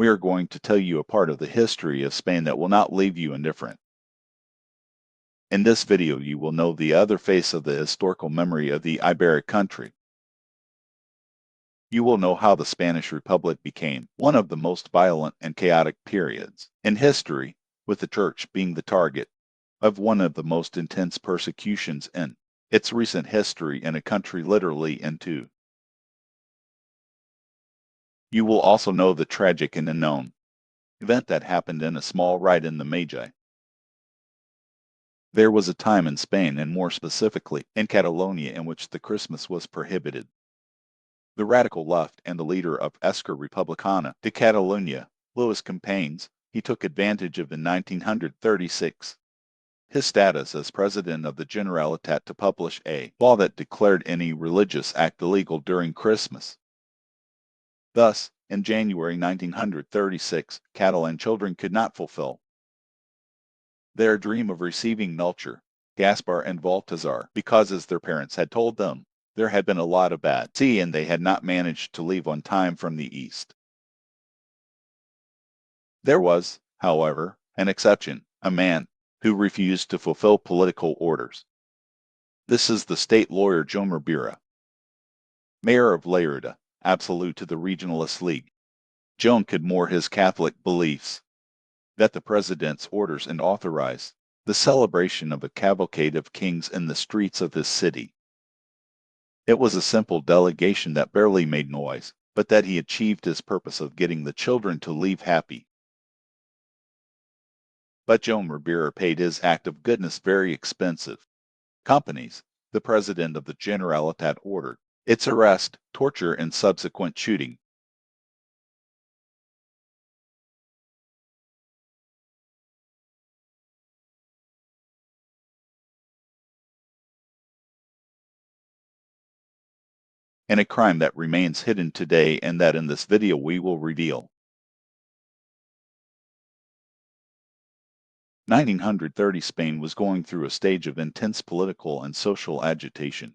we are going to tell you a part of the history of Spain that will not leave you indifferent. In this video, you will know the other face of the historical memory of the Iberic country. You will know how the Spanish Republic became one of the most violent and chaotic periods in history, with the Church being the target of one of the most intense persecutions in its recent history in a country literally in two. You will also know the tragic and unknown event that happened in a small ride in the Magi. There was a time in Spain, and more specifically in Catalonia, in which the Christmas was prohibited. The radical left and the leader of Esquerra Republicana de Catalunya, Louis Companys, he took advantage of in 1936 his status as president of the Generalitat to publish a law that declared any religious act illegal during Christmas. Thus, in January 1936, Catalan children could not fulfill their dream of receiving Melchor, Gaspar, and Balthazar because, as their parents had told them, there had been a lot of bad sea and they had not managed to leave on time from the east. There was, however, an exception, a man who refused to fulfill political orders. This is the state lawyer Joan Ribera, mayor of Lerida, absolute to the Regionalist League. Joan could more his Catholic beliefs that the president's orders and authorize the celebration of a cavalcade of kings in the streets of his city. It was a simple delegation that barely made noise, but that he achieved his purpose of getting the children to leave happy. But Joan Ribera paid his act of goodness very expensive. Companies, the president of the Generalitat ordered its arrest, torture, and subsequent shooting. And a crime that remains hidden today and that in this video we will reveal. 1930 Spain was going through a stage of intense political and social agitation.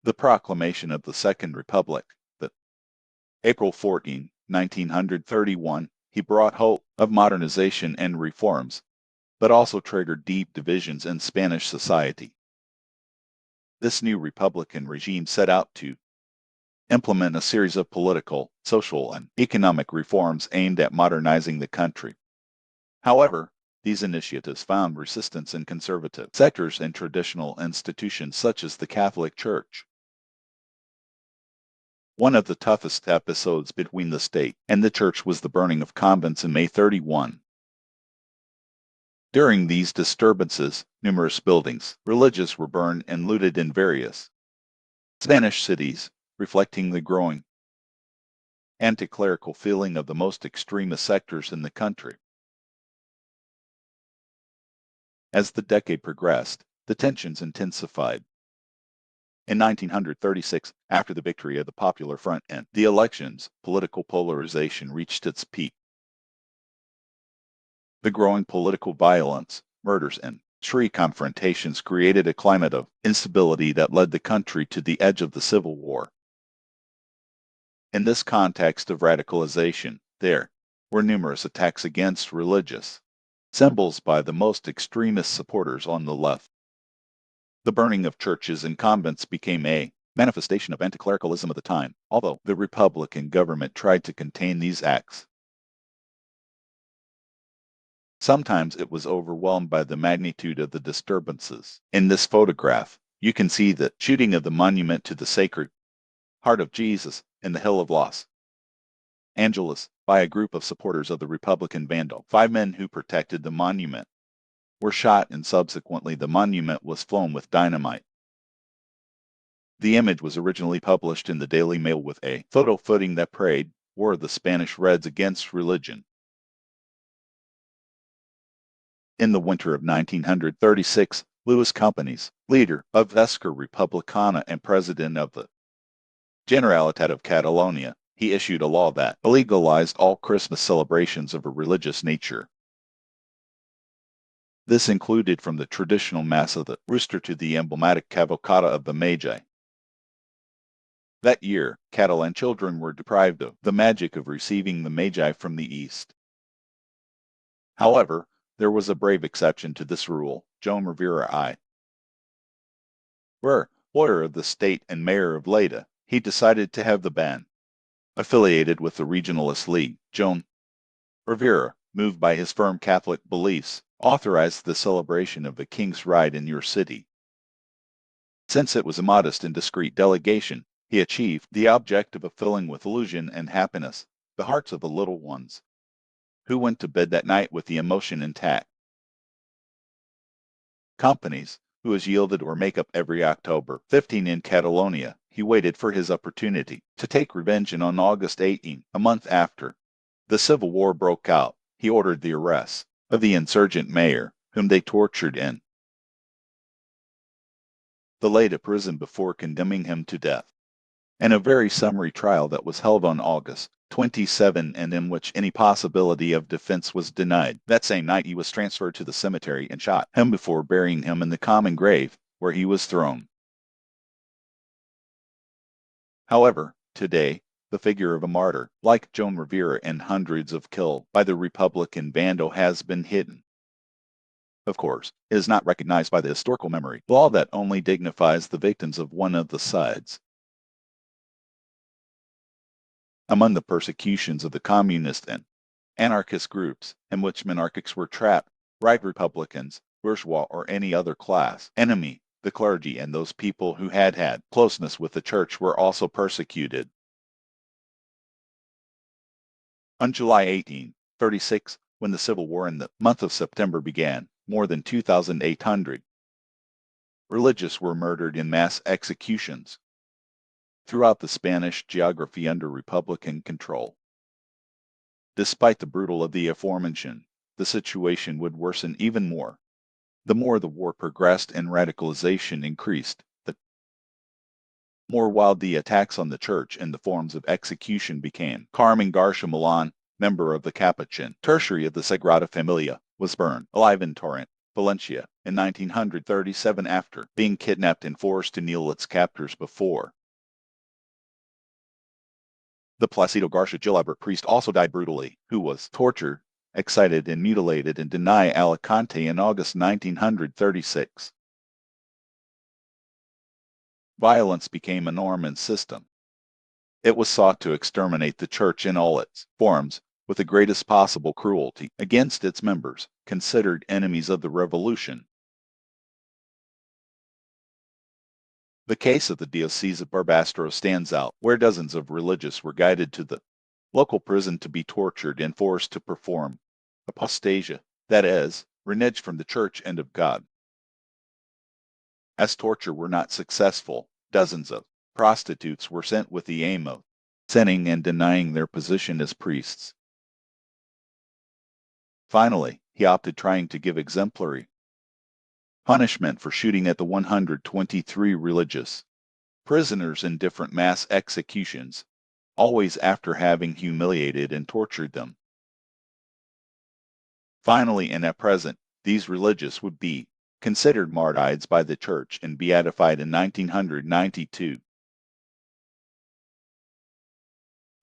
The proclamation of the Second Republic, that April 14, 1931, he brought hope of modernization and reforms, but also triggered deep divisions in Spanish society. This new Republican regime set out to implement a series of political, social, and economic reforms aimed at modernizing the country. However, these initiatives found resistance in conservative sectors and traditional institutions such as the Catholic Church. One of the toughest episodes between the state and the church was the burning of convents in May 31. During these disturbances, numerous buildings, religious, were burned and looted in various Spanish cities, reflecting the growing anti-clerical feeling of the most extremist sectors in the country. As the decade progressed, the tensions intensified. In 1936, after the victory of the Popular Front and the elections, political polarization reached its peak. The growing political violence, murders, and street confrontations created a climate of instability that led the country to the edge of the civil war. In this context of radicalization, there were numerous attacks against religious symbols by the most extremist supporters on the left. The burning of churches and convents became a manifestation of anti-clericalism of the time, although the Republican government tried to contain these acts. Sometimes it was overwhelmed by the magnitude of the disturbances. In this photograph, you can see the shooting of the monument to the Sacred Heart of Jesus in the Hill of Los Angeles by a group of supporters of the Republican vandal. 5 men who protected the monument were shot, and subsequently the monument was flown with dynamite. The image was originally published in the Daily Mail with a photo footing that prayed War of the Spanish Reds against religion. In the winter of 1936, Louis Companys, leader of Esquerra Republicana and president of the Generalitat of Catalonia, he issued a law that illegalized all Christmas celebrations of a religious nature. This included from the traditional Mass of the Rooster to the emblematic Cavalcada of the Magi. That year, Catalan children were deprived of the magic of receiving the Magi from the East. However, there was a brave exception to this rule. Joan Rivera I. Were lawyer of the state and mayor of Lleida, he decided to have the ban affiliated with the Regionalist League. Joan Rivera, moved by his firm Catholic beliefs, authorized the celebration of the King's Ride in your city. Since it was a modest and discreet delegation, he achieved the objective of filling with illusion and happiness the hearts of the little ones, who went to bed that night with the emotion intact. Companies, who has yielded or make up every October 15 in Catalonia, he waited for his opportunity to take revenge, and on August 18, a month after the civil war broke out, he ordered the arrest of the insurgent mayor, whom they tortured in the Lleida prison before condemning him to death. And a very summary trial that was held on August 27 and in which any possibility of defense was denied. That same night he was transferred to the cemetery and shot him before burying him in the common grave where he was thrown. However, today, the figure of a martyr, like Joan Rivera and hundreds of killed by the Republican bando, has been hidden. Of course, it is not recognized by the historical memory law that only dignifies the victims of one of the sides. Among the persecutions of the communist and anarchist groups in which monarchists were trapped, right Republicans, bourgeois, or any other class enemy, the clergy and those people who had had closeness with the church were also persecuted. On July 1836, when the Civil War in the month of September began, more than 2,800 religious were murdered in mass executions throughout the Spanish geography under Republican control. Despite the brutal of the aforementioned, the situation would worsen even more. The more the war progressed and radicalization increased, the more wild the attacks on the church and the forms of execution became. Carmen Garcia Milan, member of the Capuchin Tertiary of the Sagrada Familia, was burned alive in Torrent, Valencia, in 1937 after being kidnapped and forced to kneel its captors before. The Placido Garcia Gilabert priest also died brutally, who was tortured, excited, and mutilated in Denay, Alicante in August 1936. Violence became a norm and system. It was sought to exterminate the church in all its forms, with the greatest possible cruelty against its members, considered enemies of the revolution. The case of the Diocese of Barbastro stands out, where dozens of religious were guided to the local prison to be tortured and forced to perform apostasia, that is, renege from the Church and of God. As torture were not successful, dozens of prostitutes were sent with the aim of sinning and denying their position as priests. Finally, he opted trying to give exemplary punishment for shooting at the 123 religious prisoners in different mass executions, always after having humiliated and tortured them. Finally, and at present, these religious would be considered martyrs by the Church and beatified in 1992.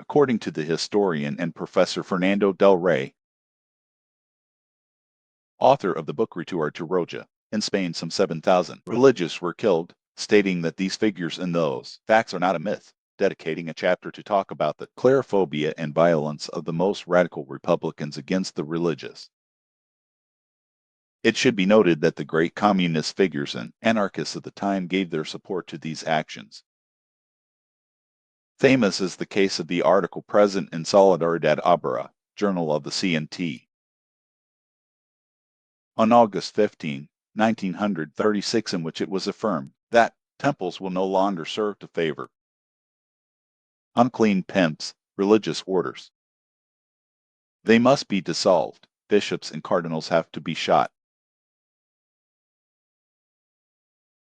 According to the historian and Professor Fernando del Rey, author of the book Return to Roja, in Spain some 7,000 religious were killed, stating that these figures and those facts are not a myth, dedicating a chapter to talk about the clarophobia and violence of the most radical Republicans against the religious. It should be noted that the great communist figures and anarchists of the time gave their support to these actions. Famous is the case of the article present in Solidaridad Obrera, Journal of the CNT. On August 15, 1936, in which it was affirmed that temples will no longer serve to favor unclean pimps, religious orders. They must be dissolved. Bishops and cardinals have to be shot.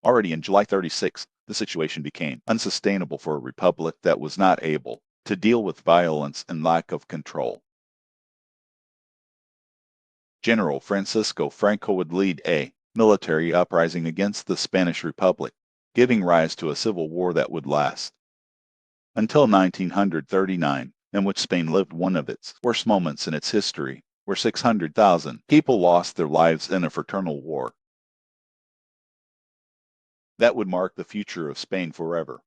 Already in July 36, the situation became unsustainable for a republic that was not able to deal with violence and lack of control. General Francisco Franco would lead a military uprising against the Spanish Republic, giving rise to a civil war that would last until 1939, in which Spain lived one of its worst moments in its history, where 600,000 people lost their lives in a fraternal war. That would mark the future of Spain forever.